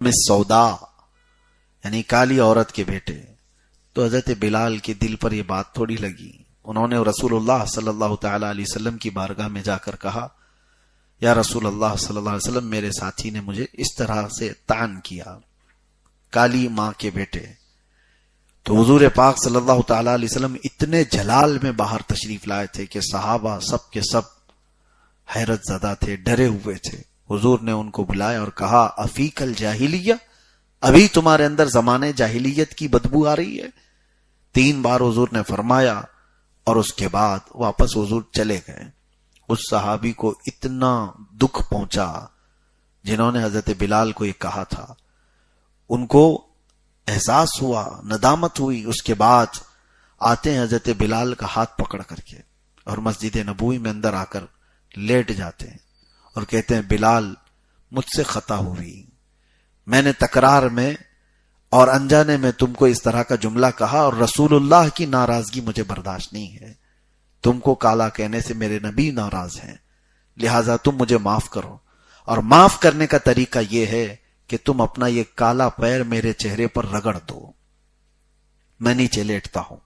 سودا یعنی کالی عورت کے بیٹے. تو حضرت بلال کے دل پر یہ بات تھوڑی لگی. انہوں نے رسول اللہ صلی اللہ تعالی علیہ وسلم کی بارگاہ میں جا کر کہا یا رسول اللہ صلی اللہ علیہ وسلم میرے ساتھی نے مجھے اس طرح سے طعن کیا, کالی ماں کے بیٹے. تو حضور پاک صلی اللہ تعالی علیہ وسلم اتنے جلال میں باہر تشریف لائے تھے کہ صحابہ سب کے سب حیرت زدہ تھے, ڈرے ہوئے تھے. حضور نے ان کو بلایا اور کہا افیک الجاہلیہ, ابھی تمہارے اندر زمانے جاہلیت کی بدبو آ رہی ہے. 3 بار حضور نے فرمایا اور اس کے بعد واپس حضور چلے گئے. اس صحابی کو اتنا دکھ پہنچا جنہوں نے حضرت بلال کو یہ کہا تھا. ان کو احساس ہوا, ندامت ہوئی. اس کے بعد آتے ہیں حضرت بلال کا ہاتھ پکڑ کر کے اور مسجد نبوی میں اندر آ کر لیٹ جاتے ہیں اور کہتے ہیں بلال مجھ سے خطا ہوئی, میں نے تکرار میں اور انجانے میں تم کو اس طرح کا جملہ کہا اور رسول اللہ کی ناراضگی مجھے برداشت نہیں ہے. تم کو کالا کہنے سے میرے نبی ناراض ہیں, لہٰذا تم مجھے معاف کرو. اور معاف کرنے کا طریقہ یہ ہے کہ تم اپنا یہ کالا پیر میرے چہرے پر رگڑ دو. میں نیچے لیٹتا ہوں,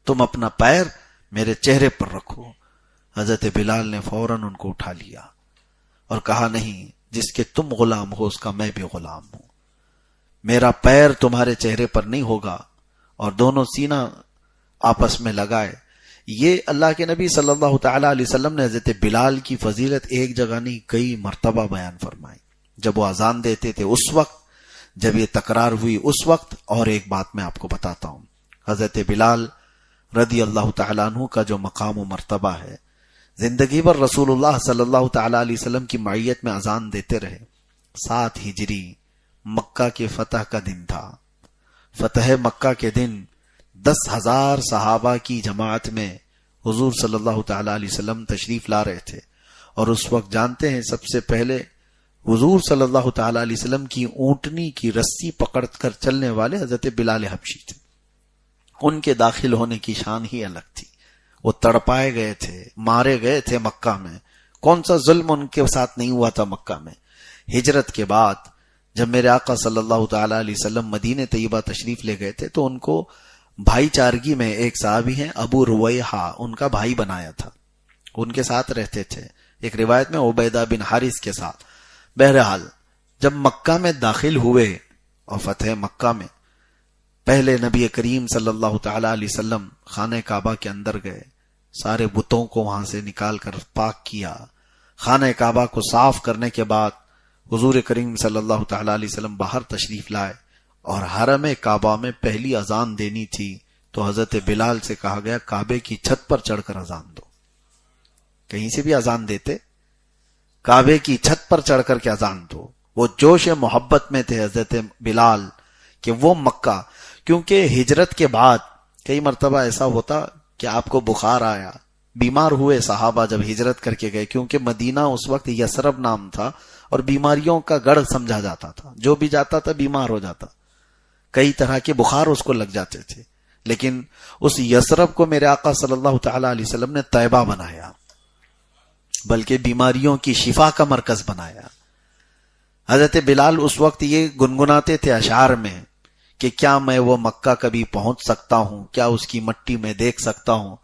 تم اپنا پیر میرے چہرے پر رکھو. حضرت بلال نے فوراً ان کو اٹھا لیا اور کہا نہیں, جس کے تم غلام ہو اس کا میں بھی غلام ہوں. میرا پیر تمہارے چہرے پر نہیں ہوگا. اور دونوں سینہ آپس میں لگائے. یہ اللہ کے نبی صلی اللہ تعالی علیہ وسلم نے حضرت بلال کی فضیلت ایک جگہ نہیں کئی مرتبہ بیان فرمائی. جب وہ اذان دیتے تھے اس وقت, جب یہ تکرار ہوئی اس وقت. اور ایک بات میں آپ کو بتاتا ہوں, حضرت بلال رضی اللہ تعالیٰ عنہ کا جو مقام و مرتبہ ہے, زندگی بھر رسول اللہ صلی اللہ تعالی علیہ وسلم کی معیت میں اذان دیتے رہے. 7 ہجری مکہ کے فتح کا دن تھا. فتح مکہ کے دن 10,000 صحابہ کی جماعت میں حضور صلی اللہ تعالی علیہ وسلم تشریف لا رہے تھے. اور اس وقت جانتے ہیں سب سے پہلے حضور صلی اللہ تعالی علیہ وسلم کی اونٹنی کی رسی پکڑ کر چلنے والے حضرت بلال حبشی تھے. ان کے داخل ہونے کی شان ہی الگ تھی. وہ تڑپائے گئے تھے, مارے گئے تھے مکہ میں. کون سا ظلم ان کے ساتھ نہیں ہوا تھا مکہ میں. ہجرت کے بعد جب میرے آقا صلی اللہ تعالی علیہ وسلم مدینہ طیبہ تشریف لے گئے تھے تو ان کو بھائی چارگی میں ایک صحابی ہیں ابو رویحہ, ان کا بھائی بنایا تھا. ان کے ساتھ رہتے تھے. ایک روایت میں عبیدہ بن حارث کے ساتھ. بہرحال جب مکہ میں داخل ہوئے اور فتح مکہ میں پہلے نبی کریم صلی اللہ تعالی علیہ وسلم خانہ کعبہ کے اندر گئے, سارے بتوں کو وہاں سے نکال کر پاک کیا. خانہ کعبہ کو صاف کرنے کے بعد حضور کریم صلی اللہ تعالی علیہ وسلم باہر تشریف لائے اور حرم کعبہ میں پہلی اذان دینی تھی تو حضرت بلال سے کہا گیا کعبے کی چھت پر چڑھ کر اذان دو. کہیں سے بھی اذان دیتے, کعبے کی چھت پر چڑھ کر کے اذان دو. وہ جوش محبت میں تھے حضرت بلال کہ وہ مکہ, کیونکہ ہجرت کے بعد کئی مرتبہ ایسا ہوتا کہ آپ کو بخار آیا, بیمار ہوئے صحابہ جب ہجرت کر کے گئے, کیونکہ مدینہ اس وقت یثرب نام تھا اور بیماریوں کا گڑھ سمجھا جاتا تھا. جو بھی جاتا تھا بیمار ہو جاتا, کئی طرح کے بخار اس کو لگ جاتے تھے. لیکن اس یثرب کو میرے آقا صلی اللہ تعالی علیہ وسلم نے طیبہ بنایا, بلکہ بیماریوں کی شفا کا مرکز بنایا. حضرت بلال اس وقت یہ گنگناتے تھے اشعار میں کہ کیا میں وہ مکہ کبھی پہنچ سکتا ہوں, کیا اس کی مٹی میں دیکھ سکتا ہوں.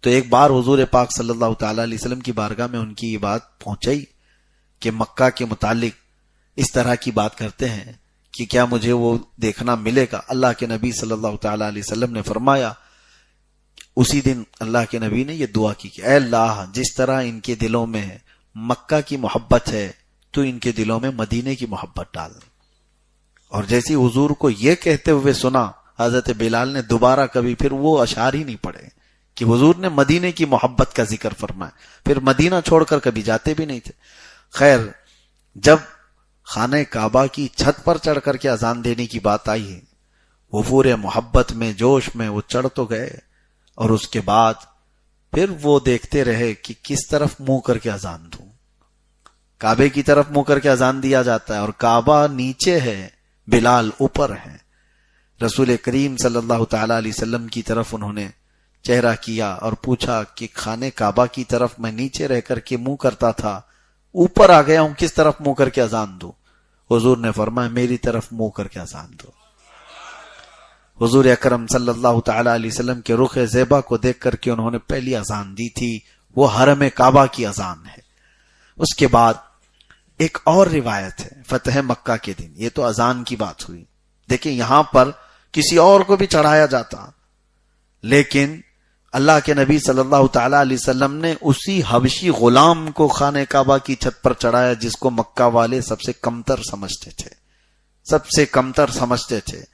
تو ایک بار حضور پاک صلی اللہ تعالی علیہ وسلم کی بارگاہ میں ان کی یہ بات پہنچائی کہ مکہ کے متعلق اس طرح کی بات کرتے ہیں کہ کیا مجھے وہ دیکھنا ملے گا. اللہ کے نبی صلی اللہ تعالی علیہ وسلم نے فرمایا, اسی دن اللہ کے نبی نے یہ دعا کی کہ اے اللہ, جس طرح ان کے دلوں میں مکہ کی محبت ہے تو ان کے دلوں میں مدینے کی محبت ڈال. اور جیسی حضور کو یہ کہتے ہوئے سنا, حضرت بلال نے دوبارہ کبھی پھر وہ اشعار ہی نہیں پڑھے کہ حضور نے مدینے کی محبت کا ذکر فرمایا. پھر مدینہ چھوڑ کر کبھی جاتے بھی نہیں تھے. خیر, جب خانہ کعبہ کی چھت پر چڑھ کر کے اذان دینے کی بات آئی ہے, وہ پورے محبت میں جوش میں وہ چڑھ تو گئے اور اس کے بعد پھر وہ دیکھتے رہے کہ کس طرف منہ کر کے اذان دوں. کعبے کی طرف منہ کر کے اذان دیا جاتا ہے اور کعبہ نیچے ہے, بلال اوپر ہے. رسول کریم صلی اللہ تعالی علیہ وسلم کی طرف انہوں نے چہرہ کیا اور پوچھا کہ خانہ کعبہ کی طرف میں نیچے رہ کر کے منہ کرتا تھا, اوپر آ گیا ہوں, کس طرف منہ کر کے اذان دوں. حضور نے فرمایا میری طرف منہ کر کے اذان دو۔ حضور اکرم صلی اللہ تعالی علیہ وسلم کے رخ زیبا کو دیکھ کر کے انہوں نے پہلی اذان دی تھی، وہ حرم کعبہ کی اذان ہے۔ اس کے بعد ایک اور روایت ہے فتح مکہ کے دن، یہ تو اذان کی بات ہوئی، دیکھیں یہاں پر کسی اور کو بھی چڑھایا جاتا، لیکن اللہ کے نبی صلی اللہ تعالی علیہ وسلم نے اسی حبشی غلام کو خانہ کعبہ کی چھت پر چڑھایا جس کو مکہ والے سب سے کمتر سمجھتے تھے، سب سے کمتر سمجھتے تھے۔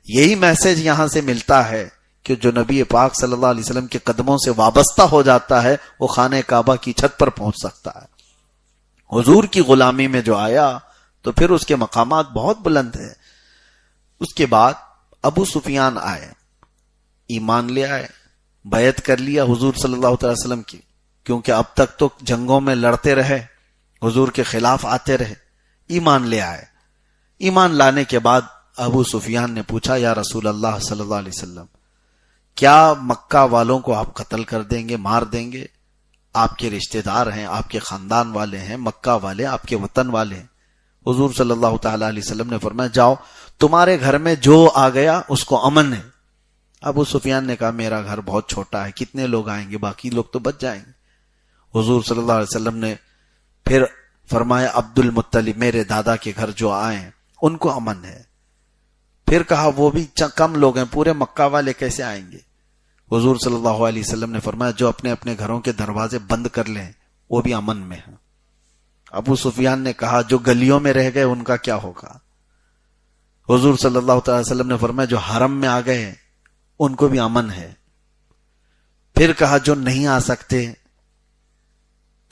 یہی میسج یہاں سے ملتا ہے کہ جو نبی پاک صلی اللہ علیہ وسلم کے قدموں سے وابستہ ہو جاتا ہے وہ خانہ کعبہ کی چھت پر پہنچ سکتا ہے۔ حضور کی غلامی میں جو آیا تو پھر اس کے مقامات بہت بلند ہیں۔ اس کے بعد ابو سفیان آئے، ایمان لے آئے، بیعت کر لیا حضور صلی اللہ علیہ وسلم کی، کیونکہ اب تک تو جنگوں میں لڑتے رہے، حضور کے خلاف آتے رہے، ایمان لے آئے۔ ایمان لانے کے بعد ابو سفیان نے پوچھا یا رسول اللہ صلی اللہ علیہ وسلم، کیا مکہ والوں کو آپ قتل کر دیں گے، مار دیں گے؟ آپ کے رشتہ دار ہیں، آپ کے خاندان والے ہیں، مکہ والے آپ کے وطن والے ہیں۔ حضور صلی اللہ تعالی علیہ وسلم نے فرمایا جاؤ، تمہارے گھر میں جو آ گیا اس کو امن ہے۔ ابو سفیان نے کہا میرا گھر بہت چھوٹا ہے، کتنے لوگ آئیں گے، باقی لوگ تو بچ جائیں گے۔ حضور صلی اللہ علیہ وسلم نے پھر فرمایا عبد المطلب میرے دادا کے گھر جو آئے ان کو امن ہے۔ پھر کہا وہ بھی کم لوگ ہیں، پورے مکہ والے کیسے آئیں گے؟ حضور صلی اللہ علیہ وسلم نے فرمایا جو اپنے اپنے گھروں کے دروازے بند کر لیں وہ بھی امن میں ہیں۔ ابو سفیان نے کہا جو گلیوں میں رہ گئے ان کا کیا ہوگا؟ حضور صلی اللہ علیہ وسلم نے فرمایا جو حرم میں آ گئے ان کو بھی امن ہے۔ پھر کہا جو نہیں آ سکتے،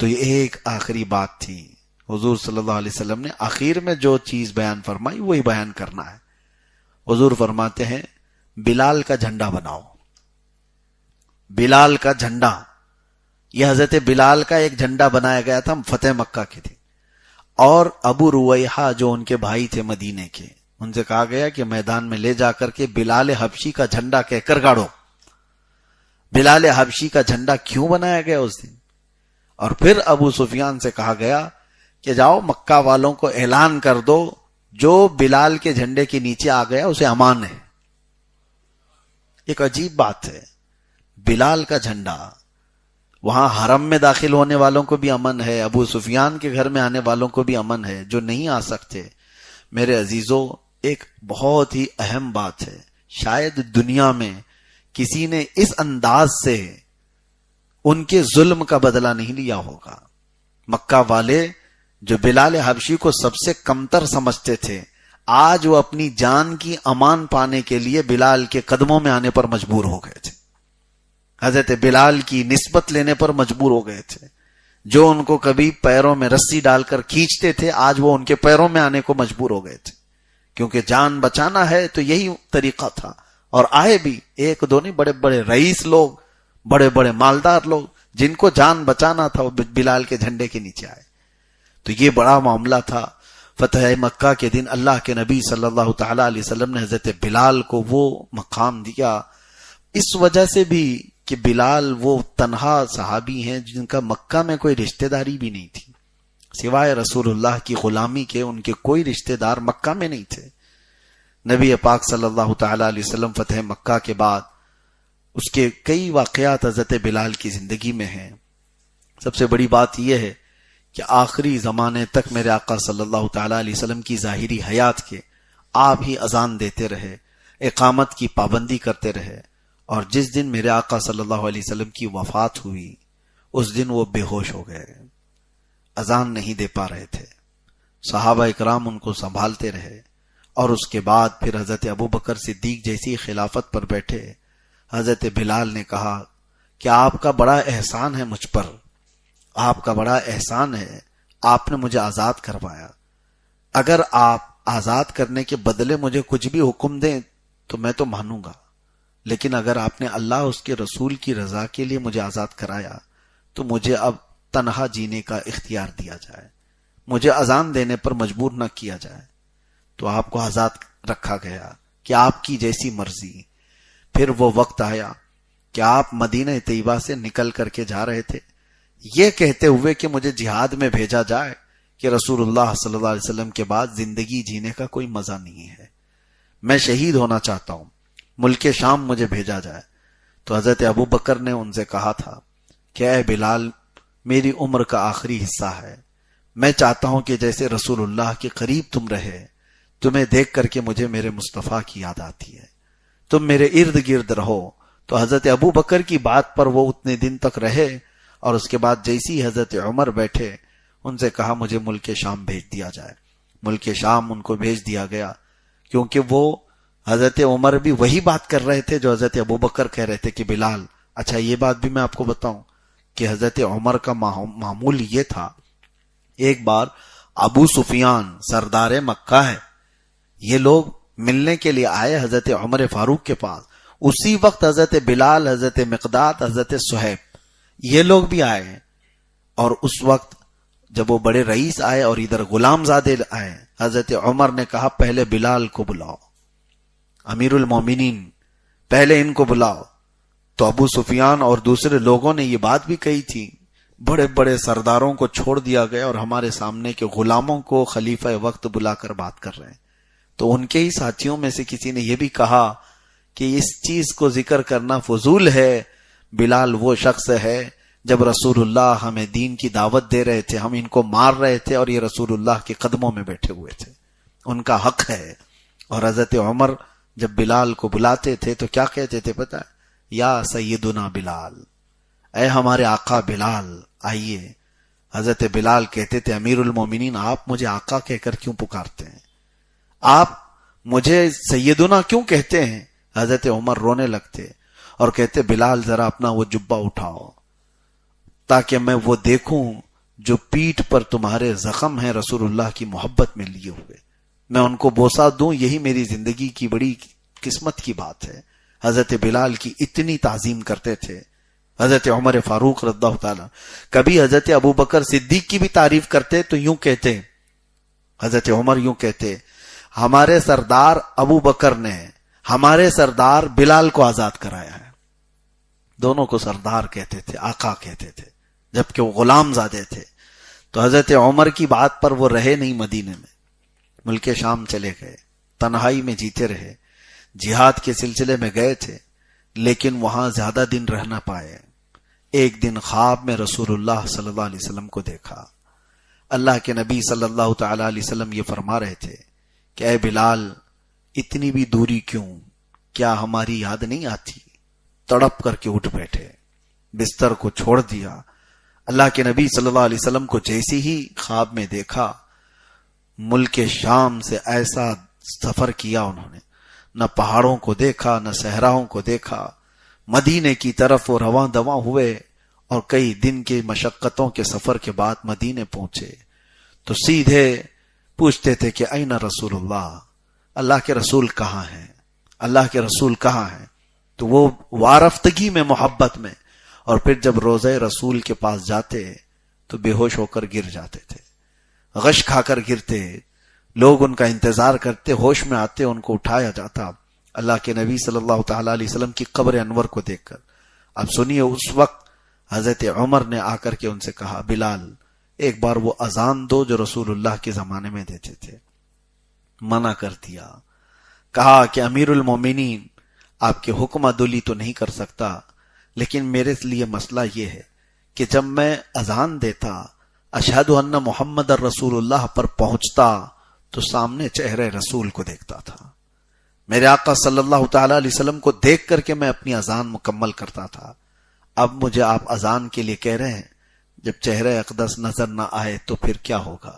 تو یہ ایک آخری بات تھی۔ حضور صلی اللہ علیہ وسلم نے آخر میں جو چیز بیان فرمائی وہی بیان کرنا ہے۔ حضور فرماتے ہیں بلال کا جھنڈا بناؤ۔ بلال کا جھنڈا، یہ حضرت بلال کا ایک جھنڈا بنایا گیا تھا فتح مکہ کے دن، اور ابو رویحہ جو ان کے بھائی تھے مدینے کے، ان سے کہا گیا کہ میدان میں لے جا کر کے بلال حبشی کا جھنڈا کہہ کر گاڑو۔ بلال حبشی کا جھنڈا کیوں بنایا گیا اس دن؟ اور پھر ابو سفیان سے کہا گیا کہ جاؤ مکہ والوں کو اعلان کر دو جو بلال کے جھنڈے کے نیچے آ گیا اسے امان ہے۔ ایک عجیب بات ہے، بلال کا جھنڈا، وہاں حرم میں داخل ہونے والوں کو بھی امن ہے، ابو سفیان کے گھر میں آنے والوں کو بھی امن ہے، جو نہیں آ سکتے۔ میرے عزیزوں، ایک بہت ہی اہم بات ہے، شاید دنیا میں کسی نے اس انداز سے ان کے ظلم کا بدلہ نہیں لیا ہوگا۔ مکہ والے جو بلال حبشی کو سب سے کمتر سمجھتے تھے، آج وہ اپنی جان کی امان پانے کے لیے بلال کے قدموں میں آنے پر مجبور ہو گئے تھے، حضرت بلال کی نسبت لینے پر مجبور ہو گئے تھے۔ جو ان کو کبھی پیروں میں رسی ڈال کر کھینچتے تھے، آج وہ ان کے پیروں میں آنے کو مجبور ہو گئے تھے، کیونکہ جان بچانا ہے تو یہی طریقہ تھا۔ اور آئے بھی ایک دو نہیں، بڑے بڑے رئیس لوگ، بڑے بڑے مالدار لوگ، جن کو جان بچانا تھا وہ بلال کے جھنڈے کے نیچے آئے۔ تو یہ بڑا معاملہ تھا۔ فتح مکہ کے دن اللہ کے نبی صلی اللہ تعالی علیہ وسلم نے حضرت بلال کو وہ مقام دیا، اس وجہ سے بھی کہ بلال وہ تنہا صحابی ہیں جن کا مکہ میں کوئی رشتہ داری بھی نہیں تھی، سوائے رسول اللہ کی غلامی کے ان کے کوئی رشتہ دار مکہ میں نہیں تھے۔ نبی پاک صلی اللہ تعالی علیہ وسلم فتح مکہ کے بعد اس کے کئی واقعات حضرت بلال کی زندگی میں ہیں۔ سب سے بڑی بات یہ ہے کہ آخری زمانے تک میرے آقا صلی اللہ تعالی علیہ وسلم کی ظاہری حیات کے آپ ہی اذان دیتے رہے، اقامت کی پابندی کرتے رہے، اور جس دن میرے آقا صلی اللہ علیہ وسلم کی وفات ہوئی اس دن وہ بے ہوش ہو گئے، اذان نہیں دے پا رہے تھے۔ صحابہ اکرام ان کو سنبھالتے رہے، اور اس کے بعد پھر حضرت ابوبکر صدیق جیسی خلافت پر بیٹھے۔ حضرت بلال نے کہا کہ آپ کا بڑا احسان ہے مجھ پر، آپ کا بڑا احسان ہے، آپ نے مجھے آزاد کروایا، اگر آپ آزاد کرنے کے بدلے مجھے کچھ بھی حکم دیں تو میں تو مانوں گا، لیکن اگر آپ نے اللہ اس کے رسول کی رضا کے لیے مجھے آزاد کرایا تو مجھے اب تنہا جینے کا اختیار دیا جائے، مجھے اذان دینے پر مجبور نہ کیا جائے۔ تو آپ کو آزاد رکھا گیا کہ آپ کی جیسی مرضی۔ پھر وہ وقت آیا کہ آپ مدینہ طیبہ سے نکل کر کے جا رہے تھے، یہ کہتے ہوئے کہ مجھے جہاد میں بھیجا جائے کہ رسول اللہ صلی اللہ علیہ وسلم کے بعد زندگی جینے کا کوئی مزہ نہیں ہے، میں شہید ہونا چاہتا ہوں، ملک شام مجھے بھیجا جائے۔ تو حضرت ابو بکر نے ان سے کہا تھا کہ اے بلال، میری عمر کا آخری حصہ ہے، میں چاہتا ہوں کہ جیسے رسول اللہ کے قریب تم رہے، تمہیں دیکھ کر کے مجھے میرے مصطفیٰ کی یاد آتی ہے، تم میرے ارد گرد رہو۔ تو حضرت ابو بکر کی بات پر وہ اتنے دن تک رہے، اور اس کے بعد جیسی حضرت عمر بیٹھے، ان سے کہا مجھے ملک شام بھیج دیا جائے۔ ملک شام ان کو بھیج دیا گیا، کیونکہ وہ حضرت عمر بھی وہی بات کر رہے تھے جو حضرت ابو بکر کہہ رہے تھے کہ بلال۔ اچھا یہ بات بھی میں آپ کو بتاؤں کہ حضرت عمر کا معمول یہ تھا، ایک بار ابو سفیان سردار مکہ ہے، یہ لوگ ملنے کے لیے آئے حضرت عمر فاروق کے پاس، اسی وقت حضرت بلال، حضرت مقداد، حضرت صہیب یہ لوگ بھی آئے ہیں، اور اس وقت جب وہ بڑے رئیس آئے اور ادھر غلام زادے آئے، حضرت عمر نے کہا پہلے بلال کو بلاؤ، امیر المومنین پہلے ان کو بلاؤ۔ تو ابو سفیان اور دوسرے لوگوں نے یہ بات بھی کہی تھی، بڑے بڑے سرداروں کو چھوڑ دیا گیا اور ہمارے سامنے کے غلاموں کو خلیفہ وقت بلا کر بات کر رہے ہیں۔ تو ان کے ہی ساتھیوں میں سے کسی نے یہ بھی کہا کہ اس چیز کو ذکر کرنا فضول ہے، بلال وہ شخص ہے جب رسول اللہ ہمیں دین کی دعوت دے رہے تھے، ہم ان کو مار رہے تھے اور یہ رسول اللہ کے قدموں میں بیٹھے ہوئے تھے، ان کا حق ہے۔ اور حضرت عمر جب بلال کو بلاتے تھے تو کیا کہتے تھے پتہ ہے؟ یا سیدنا بلال، اے ہمارے آقا بلال آئیے۔ حضرت بلال کہتے تھے امیر المومنین آپ مجھے آقا کہہ کر کیوں پکارتے ہیں، آپ مجھے سیدنا کیوں کہتے ہیں؟ حضرت عمر رونے لگتے اور کہتے بلال ذرا اپنا وہ جبہ اٹھاؤ تاکہ میں وہ دیکھوں جو پیٹھ پر تمہارے زخم ہیں رسول اللہ کی محبت میں لیے ہوئے، میں ان کو بوسہ دوں، یہی میری زندگی کی بڑی قسمت کی بات ہے۔ حضرت بلال کی اتنی تعظیم کرتے تھے۔ حضرت عمر فاروق رضی اللہ تعالی، کبھی حضرت ابو بکر صدیق کی بھی تعریف کرتے تو یوں کہتے، حضرت عمر یوں کہتے ہمارے سردار ابو بکر نے ہمارے سردار بلال کو آزاد کرایا ہے۔ دونوں کو سردار کہتے تھے، آقا کہتے تھے، جبکہ وہ غلام زادے تھے۔ تو حضرت عمر کی بات پر وہ رہے نہیں، مدینے میں ملک شام چلے گئے، تنہائی میں جیتے رہے، جہاد کے سلسلے میں گئے تھے لیکن وہاں زیادہ دن رہ نہ پائے۔ ایک دن خواب میں رسول اللہ صلی اللہ علیہ وسلم کو دیکھا، اللہ کے نبی صلی اللہ تعالی علیہ وسلم یہ فرما رہے تھے کہ اے بلال اتنی بھی دوری کیوں، کیا ہماری یاد نہیں آتی؟ تڑپ کر کے اٹھ بیٹھے، بستر کو چھوڑ دیا۔ اللہ کے نبی صلی اللہ علیہ وسلم کو جیسی ہی خواب میں دیکھا، ملک شام سے ایسا سفر کیا انہوں نے، نہ پہاڑوں کو دیکھا نہ صحراؤں کو دیکھا، مدینے کی طرف وہ رواں دواں ہوئے، اور کئی دن کے مشقتوں کے سفر کے بعد مدینے پہنچے تو سیدھے پوچھتے تھے کہ اینا رسول اللہ، اللہ کے رسول کہاں ہیں، اللہ کے رسول کہاں ہیں؟ تو وہ وارفتگی میں، محبت میں، اور پھر جب روضہ رسول کے پاس جاتے تو بے ہوش ہو کر گر جاتے تھے، غش کھا کر گرتے، لوگ ان کا انتظار کرتے، ہوش میں آتے، ان کو اٹھایا جاتا اللہ کے نبی صلی اللہ تعالی علیہ وسلم کی قبر انور کو دیکھ کر۔ اب سنیے، اس وقت حضرت عمر نے آ کر کے ان سے کہا بلال ایک بار وہ اذان دو جو رسول اللہ کے زمانے میں دیتے تھے۔ منع کر دیا، کہا کہ امیر المومنین آپ کے حکم عدولی تو نہیں کر سکتا، لیکن میرے لیے مسئلہ یہ ہے کہ جب میں اذان دیتا اشہد ان محمد الرسول اللہ پر پہنچتا تو سامنے چہرے رسول کو دیکھتا تھا، میرے آقا صلی اللہ تعالی علیہ وسلم کو دیکھ کر کے میں اپنی اذان مکمل کرتا تھا۔ اب مجھے آپ اذان کے لیے کہہ رہے ہیں، جب چہرے اقدس نظر نہ آئے تو پھر کیا ہوگا؟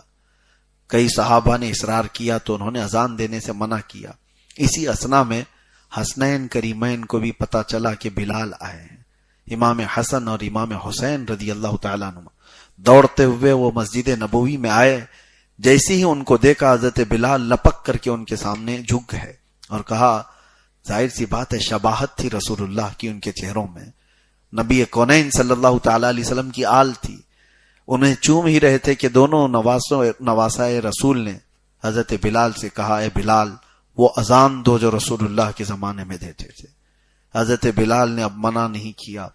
کئی صحابہ نے اصرار کیا تو انہوں نے اذان دینے سے منع کیا۔ اسی اثنا میں حسنین کریمین کو بھی پتا چلا کہ بلال آئے ہیں۔ امام حسن اور امام حسین رضی اللہ تعالیٰ عنہ دوڑتے ہوئے وہ مسجد نبوی میں آئے، جیسے ہی ان کو دیکھا حضرت بلال لپک کر کے ان کے سامنے جھک گئے اور کہا، ظاہر سی بات ہے شباہت تھی رسول اللہ کی ان کے چہروں میں، نبی کونین صلی اللہ تعالی علیہ وسلم کی آل تھی، انہیں چوم ہی رہے تھے کہ دونوں نواسائے رسول نے حضرت بلال سے کہا، اے بلال وہ اذان دو جو رسول اللہ کے زمانے میں دیتے تھے۔ حضرت بلال نے اب منع نہیں کیا،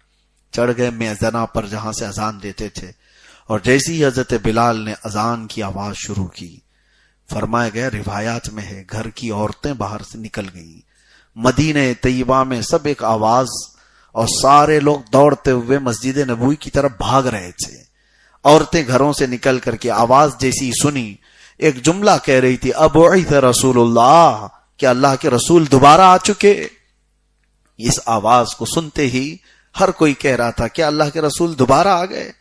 چڑھ گئے میزنا پر جہاں سے اذان دیتے تھے، اور جیسی ہی حضرت بلال نے اذان کی آواز شروع کی، فرمایا گیا روایات میں ہے گھر کی عورتیں باہر سے نکل گئیں، مدینہ طیبہ میں سب ایک آواز، اور سارے لوگ دوڑتے ہوئے مسجد نبوی کی طرف بھاگ رہے تھے۔ عورتیں گھروں سے نکل کر کے آواز جیسی سنی، ایک جملہ کہہ رہی تھی ابعث رسول اللہ، کہ اللہ کے رسول دوبارہ آ چکے۔ اس آواز کو سنتے ہی ہر کوئی کہہ رہا تھا کہ اللہ کے رسول دوبارہ آ گئے۔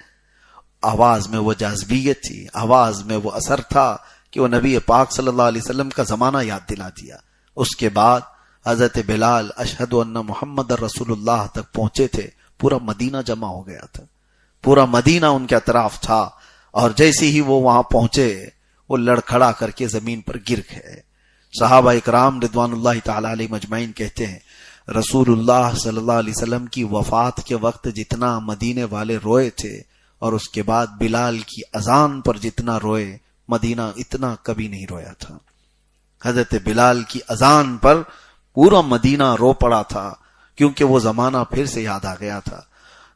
آواز میں وہ جاذبیت تھی، آواز میں وہ اثر تھا کہ وہ نبی پاک صلی اللہ علیہ وسلم کا زمانہ یاد دلا دیا۔ اس کے بعد حضرت بلال اشہد ان محمد رسول اللہ تک پہنچے تھے، پورا مدینہ جمع ہو گیا تھا، پورا مدینہ ان کے اطراف تھا، اور جیسے ہی وہ وہاں پہنچے وہ لڑکھڑا کر کے زمین پر گر گئے۔ صحابہ اکرام رضوان اللہ تعالی علیہ مجمعین کہتے ہیں رسول اللہ صلی اللہ علیہ وسلم کی وفات کے وقت جتنا مدینے والے روئے تھے، اور اس کے بعد بلال کی اذان پر جتنا روئے، مدینہ اتنا کبھی نہیں رویا تھا۔ حضرت بلال کی اذان پر پورا مدینہ رو پڑا تھا، کیونکہ وہ زمانہ پھر سے یاد آ گیا تھا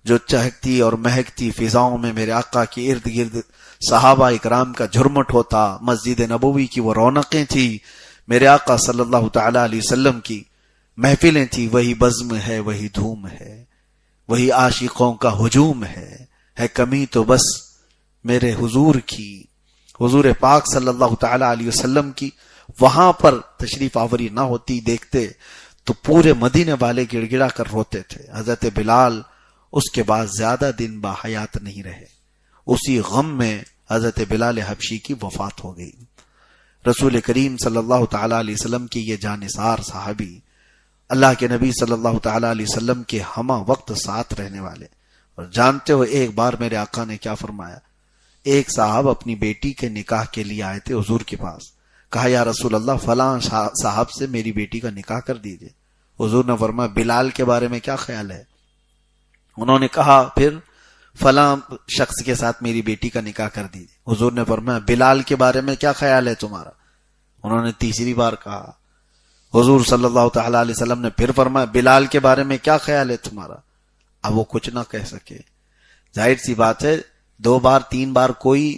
جو چہکتی اور مہکتی فضاؤں میں میرے آقا کے ارد گرد صحابہ اکرام کا جھرمٹ ہوتا، مسجد نبوی کی وہ رونقیں تھی، میرے آقا صلی اللہ تعالی علیہ وسلم کی محفلیں تھی، وہی بزم ہے، وہی دھوم ہے، وہی عاشقوں کا ہجوم ہے کمی تو بس میرے حضور کی، حضور پاک صلی اللہ تعالی علیہ وسلم کی وہاں پر تشریف آوری نہ ہوتی دیکھتے تو پورے مدینے والے گڑ گڑا کر روتے تھے۔ حضرت بلال اس کے بعد زیادہ دن باحیات نہیں رہے، اسی غم میں حضرت بلال حبشی کی وفات ہو گئی۔ رسول کریم صلی اللہ تعالی علیہ وسلم کی یہ جانثار صحابی، اللہ کے نبی صلی اللہ تعالی علیہ وسلم کے ہمہ وقت ساتھ رہنے والے، اور جانتے ہو ایک بار میرے آقا نے کیا فرمایا؟ ایک صاحب اپنی بیٹی کے نکاح کے لیے آئے تھے حضور کے پاس، کہا یا رسول اللہ فلاں صاحب سے میری بیٹی کا نکاح کر دیجئے۔ حضور نے فرمایا بلال کے بارے میں کیا خیال ہے؟ انہوں نے کہا پھر فلاں شخص کے ساتھ میری بیٹی کا نکاح کر دیجئے۔ حضور نے فرمایا بلال کے بارے میں کیا خیال ہے تمہارا؟ انہوں نے تیسری بار کہا۔ حضور صلی اللہ تعالی علیہ وسلم نے پھر فرمایا بلال کے بارے میں کیا خیال ہے تمہارا؟ اب وہ کچھ نہ کہہ سکے۔ ظاہر سی بات ہے 2 بار 3 بار کوئی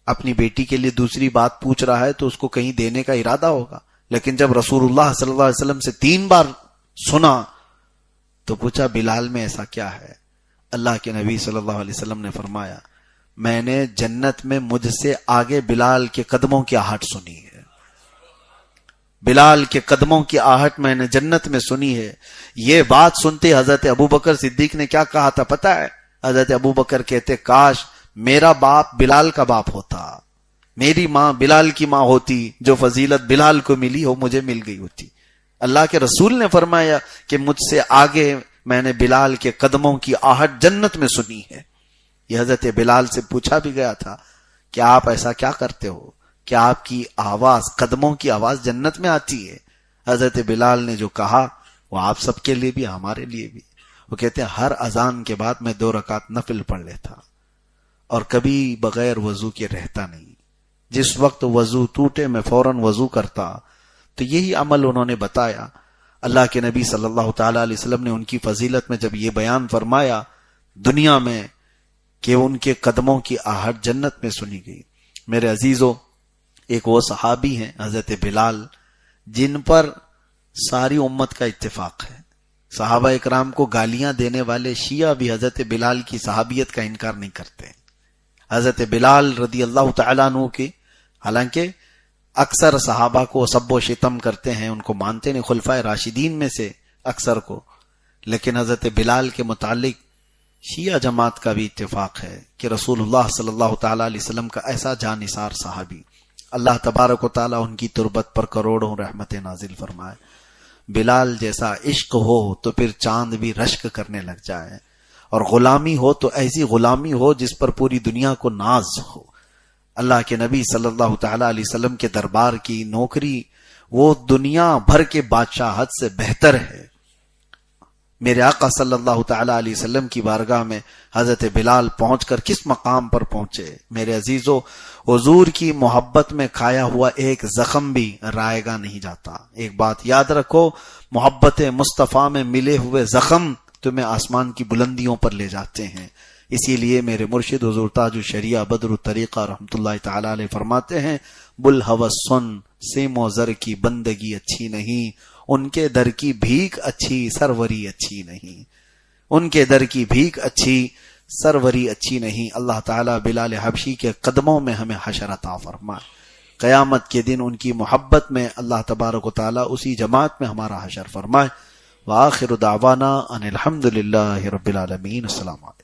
اپنی بیٹی کے لیے دوسری بات پوچھ رہا ہے تو اس کو کہیں دینے کا ارادہ ہوگا، لیکن جب رسول اللہ صلی اللہ علیہ وسلم سے 3 بار سنا تو پوچھا بلال میں ایسا کیا ہے؟ اللہ کے نبی صلی اللہ علیہ وسلم نے فرمایا میں نے جنت میں مجھ سے آگے بلال کے قدموں کی آہٹ سنی ہے، بلال کے قدموں کی آہٹ میں نے جنت میں سنی ہے۔ یہ بات سنتے حضرت ابوبکر صدیق نے کیا کہا تھا پتہ ہے؟ حضرت ابوبکر کہتے کاش میرا باپ بلال کا باپ ہوتا، میری ماں بلال کی ماں ہوتی، جو فضیلت بلال کو ملی ہو مجھے مل گئی ہوتی۔ اللہ کے رسول نے فرمایا کہ مجھ سے آگے میں نے بلال کے قدموں کی آہٹ جنت میں سنی ہے۔ یہ حضرت بلال سے پوچھا بھی گیا تھا کہ آپ ایسا کیا کرتے ہو کہ آپ کی آواز، قدموں کی آواز جنت میں آتی ہے؟ حضرت بلال نے جو کہا وہ آپ سب کے لیے بھی ہمارے لیے بھی، وہ کہتے ہیں ہر اذان کے بعد میں 2 رکعت نفل پڑھ لیتا اور کبھی بغیر وضو کے رہتا نہیں، جس وقت وضو ٹوٹے میں فوراً وضو کرتا۔ تو یہی عمل انہوں نے بتایا۔ اللہ کے نبی صلی اللہ تعالی علیہ وسلم نے ان کی فضیلت میں جب یہ بیان فرمایا دنیا میں کہ ان کے قدموں کی آہٹ جنت میں سنی گئی۔ میرے عزیزو، ایک وہ صحابی ہیں حضرت بلال جن پر ساری امت کا اتفاق ہے۔ صحابہ اکرام کو گالیاں دینے والے شیعہ بھی حضرت بلال کی صحابیت کا انکار نہیں کرتے۔ حضرت بلال رضی اللہ تعالیٰ عنہ کی، حالانکہ اکثر صحابہ کو سب و شتم کرتے ہیں، ان کو مانتے نہیں، خلفائے راشدین میں سے اکثر کو، لیکن حضرت بلال کے متعلق شیعہ جماعت کا بھی اتفاق ہے کہ رسول اللہ صلی اللہ تعالیٰ علیہ وسلم کا ایسا جانثار صحابی، اللہ تبارک و تعالیٰ ان کی تربت پر کروڑوں رحمتیں نازل فرمائے۔ بلال جیسا عشق ہو تو پھر چاند بھی رشک کرنے لگ جائے، اور غلامی ہو تو ایسی غلامی ہو جس پر پوری دنیا کو ناز ہو۔ اللہ کے نبی صلی اللہ تعالی علیہ وسلم کے دربار کی نوکری وہ دنیا بھر کے بادشاہت سے بہتر ہے۔ میرے آقا صلی اللہ تعالی علیہ وسلم کی بارگاہ میں حضرت بلال پہنچ کر کس مقام پر پہنچے؟ میرے عزیزو، حضور کی محبت میں کھایا ہوا ایک زخم بھی رائے گا نہیں جاتا۔ ایک بات یاد رکھو، محبت مصطفیٰ میں ملے ہوئے زخم تمہیں آسمان کی بلندیوں پر لے جاتے ہیں۔ اسی لیے میرے مرشد حضور تاج الشریعہ بدر الطریقہ رحمۃ اللہ تعالی علیہ فرماتے ہیں، بلہوس سن، سیم و زر کی بندگی اچھی نہیں، ان کے در کی بھیک اچھی، سروری اچھی نہیں، ان کے در کی بھیک اچھی، سروری اچھی نہیں۔ اللہ تعالیٰ بلال حبشی کے قدموں میں ہمیں حشر عطا فرمائے، قیامت کے دن ان کی محبت میں اللہ تبارک و تعالیٰ اسی جماعت میں ہمارا حشر فرمائے۔ وآخر دعوانا ان الحمد للہ رب العالمین۔ السلام علیکم۔